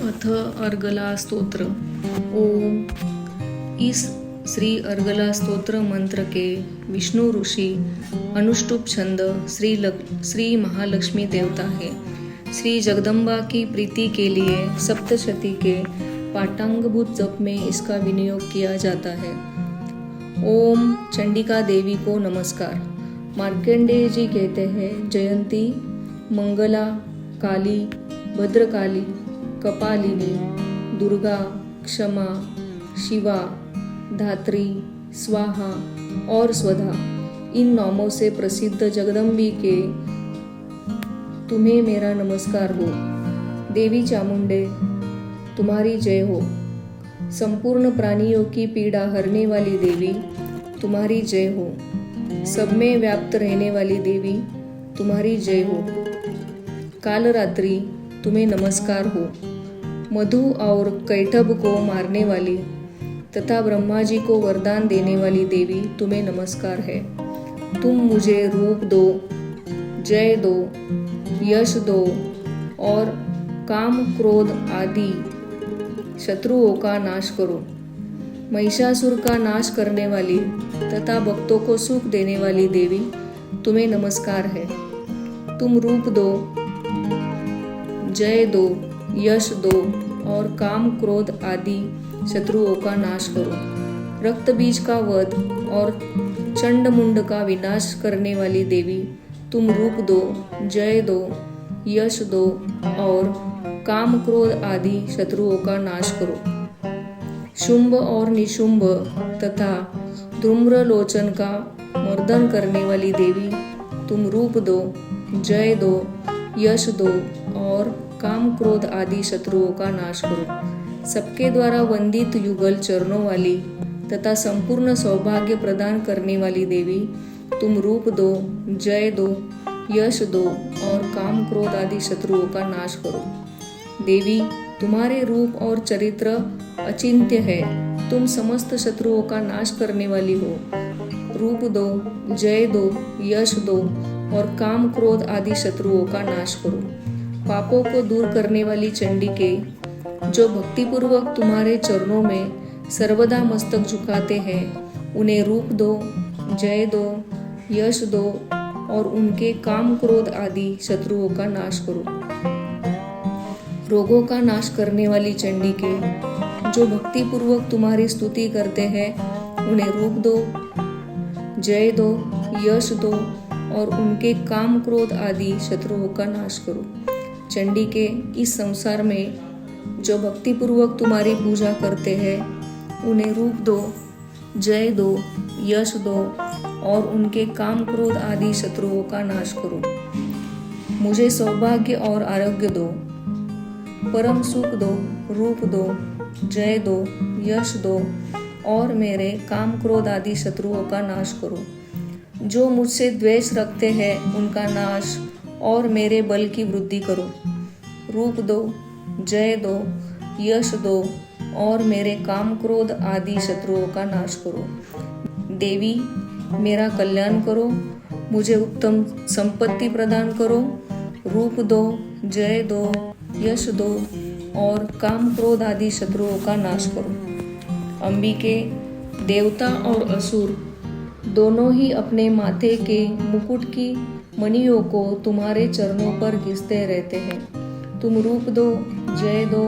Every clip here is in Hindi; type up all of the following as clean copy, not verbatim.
अथ अर्गला स्तोत्र। ओम। इस श्री अर्गला स्तोत्र मंत्र के विष्णु ऋषि अनुष्टुप छंद श्री महालक्ष्मी देवता है। श्री जगदम्बा की प्रीति के लिए सप्तशती के पाठांगभूत जप में इसका विनियोग किया जाता है। ओम चंडिका देवी को नमस्कार। मार्कंडेय जी कहते हैं, जयंती, मंगला, काली, भद्रकाली, कपालिनी, दुर्गा, क्षमा, शिवा, धात्री, स्वाहा और स्वधा, इन नामों से प्रसिद्ध जगदम्बी के तुम्हें मेरा नमस्कार हो। देवी चामुंडे तुम्हारी जय हो। संपूर्ण प्राणियों की पीड़ा हरने वाली देवी तुम्हारी जय हो। सब में व्याप्त रहने वाली देवी तुम्हारी जय हो। काल रात्रि तुम्हें नमस्कार हो। मधु और कैटभ को मारने वाली तथा ब्रह्मा जी को वरदान देने वाली देवी तुम्हें नमस्कार है। तुम मुझे रूप दो, जय दो, यश दो और काम क्रोध आदि शत्रुओं का नाश करो। महिषासुर का नाश करने वाली तथा भक्तों को सुख देने वाली देवी तुम्हें नमस्कार है। तुम रूप दो, जय दो, यश दो और काम क्रोध आदि शत्रुओं का नाश करो। रक्त बीज का वध और चंड मुंड का विनाश करने वाली देवी तुम रूप दो, जय दो, यश दो और काम क्रोध आदि शत्रुओं का नाश करो। शुंभ और निशुंभ तथा धूम्रलोचन का मर्दन करने वाली देवी तुम रूप दो, जय दो, यश दो और काम क्रोध आदि शत्रुओं का नाश करो। सबके द्वारा वंदित युगल चरणों वाली तथा संपूर्ण सौभाग्य प्रदान करने वाली देवी तुम रूप दो, जय दो, यश दो और काम क्रोध आदि शत्रुओं का नाश करो। देवी तुम्हारे रूप और चरित्र अचिंत्य है। तुम समस्त शत्रुओं का नाश करने वाली हो। रूप दो, जय दो, यश दो और काम क्रोध आदि शत्रुओं का नाश करो। पापों को दूर करने वाली चंडिके, जो भक्तिपूर्वक तुम्हारे चरणों में सर्वदा मस्तक झुकाते हैं, उन्हें रूप दो, जय दो, यश दो और उनके काम क्रोध आदि शत्रुओं का नाश करो। रोगों का नाश करने वाली चंडिके, जो भक्तिपूर्वक तुम्हारी स्तुति करते हैं, उन्हें रूप दो, जय दो, यश दो और उनके काम क्रोध आदि शत्रुओं का नाश करो। चंडिके, इस संसार में जो भक्तिपूर्वक तुम्हारी पूजा करते हैं, उन्हें रूप दो, जय दो, यश दो और उनके काम क्रोध आदि शत्रुओं का नाश करो। मुझे सौभाग्य और आरोग्य दो, परम सुख दो, रूप दो, जय दो, यश दो और मेरे काम क्रोध आदि शत्रुओं का नाश करो। जो मुझसे द्वेष रखते हैं, उनका नाश और मेरे बल की वृद्धि करो। रूप दो, जय दो, यश दो और मेरे काम क्रोध आदि शत्रुओं का नाश करो। देवी मेरा कल्याण करो, मुझे उत्तम संपत्ति प्रदान करो। रूप दो, जय दो, यश दो और काम क्रोध आदि शत्रुओं का नाश करो। अंबिके, देवता और असुर दोनों ही अपने माथे के मुकुट की मणियों को तुम्हारे चरणों पर घिसते रहते हैं। तुम रूप दो, जय दो,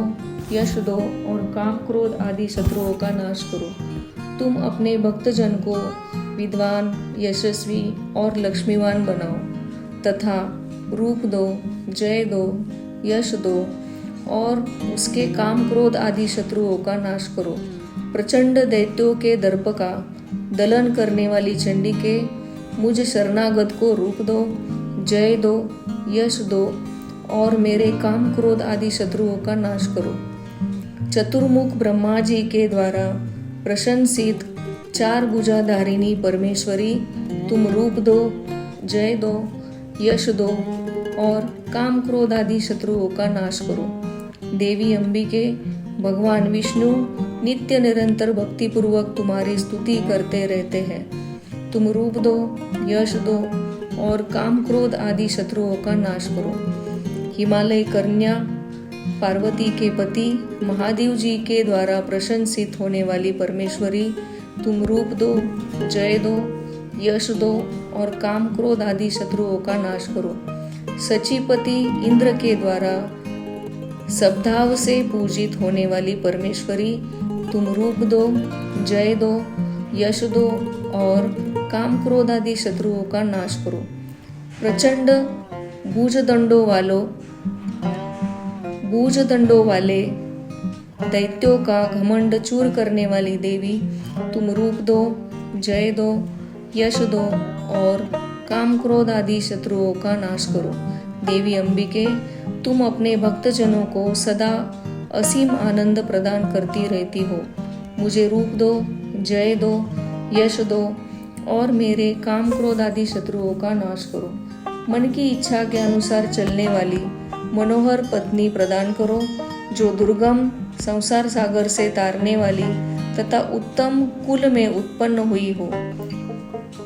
यश दो और काम क्रोध आदि शत्रुओं का नाश करो। तुम अपने भक्तजन को विद्वान, यशस्वी और लक्ष्मीवान बनाओ तथा रूप दो, जय दो, यश दो और उसके काम क्रोध आदि शत्रुओं का नाश करो। प्रचंड दैत्यों के दर्प का दलन करने वाली चंडिके, मुझ शरणागत को रूप दो, जय दो, यश दो और मेरे काम क्रोध आदि शत्रुओं का नाश करो। चतुर्मुख ब्रह्मा जी के द्वारा प्रशंसित चार भुजाधारिणी परमेश्वरी, तुम रूप दो, जय दो, यश दो और काम क्रोध आदि शत्रुओं का नाश करो। देवी अंबिके, भगवान विष्णु नित्य निरंतर भक्तिपूर्वक तुम्हारी स्तुति करते रहते हैं। तुम रूप दो, यश दो और काम क्रोध आदि शत्रुओं का नाश करो। हिमालय कन्या, पार्वती के पति महादेव जी के द्वारा प्रशंसित होने वाली परमेश्वरी, तुम रूप दो, जय दो, यश दो और काम क्रोध आदि शत्रुओं का नाश करो। सचीपति इंद्र के द्वारा सबधाव से पूजित होने वाली परमेश्वरी, तुम रूप दो, जय दो, यश दो और काम क्रोध आदि शत्रुओं का नाश करो। प्रचंड भुजदंडों वाले दैत्यों का घमंड चूर करने वाली देवी, तुम रूप दो, जय दो, यश दो और काम क्रोध आदि शत्रुओं का नाश करो। देवी अंबिके, तुम अपने भक्तजनों को सदा असीम आनंद प्रदान करती रहती हो। मुझे रूप दो, जय दो, यश दो और मेरे काम क्रोध आदि शत्रुओं का नाश करो। मन की इच्छा के अनुसार चलने वाली मनोहर पत्नी प्रदान करो, जो दुर्गम संसार सागर से तारने वाली तथा उत्तम कुल में उत्पन्न हुई हो।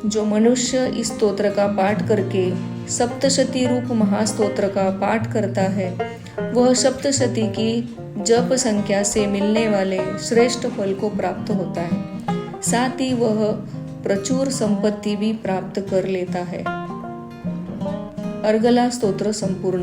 जो मनुष्य इस स्तोत्र का पाठ करके सप्तशती रूप महास्तोत्र का पाठ करता है, वह सप्तशती की जप संख्या से मिलने वाले श्रेष्ठ फल को प्राप्त होता है। साथ ही वह प्रचुर संपत्ति भी प्राप्त कर लेता है। अर्गला स्तोत्र संपूर्ण।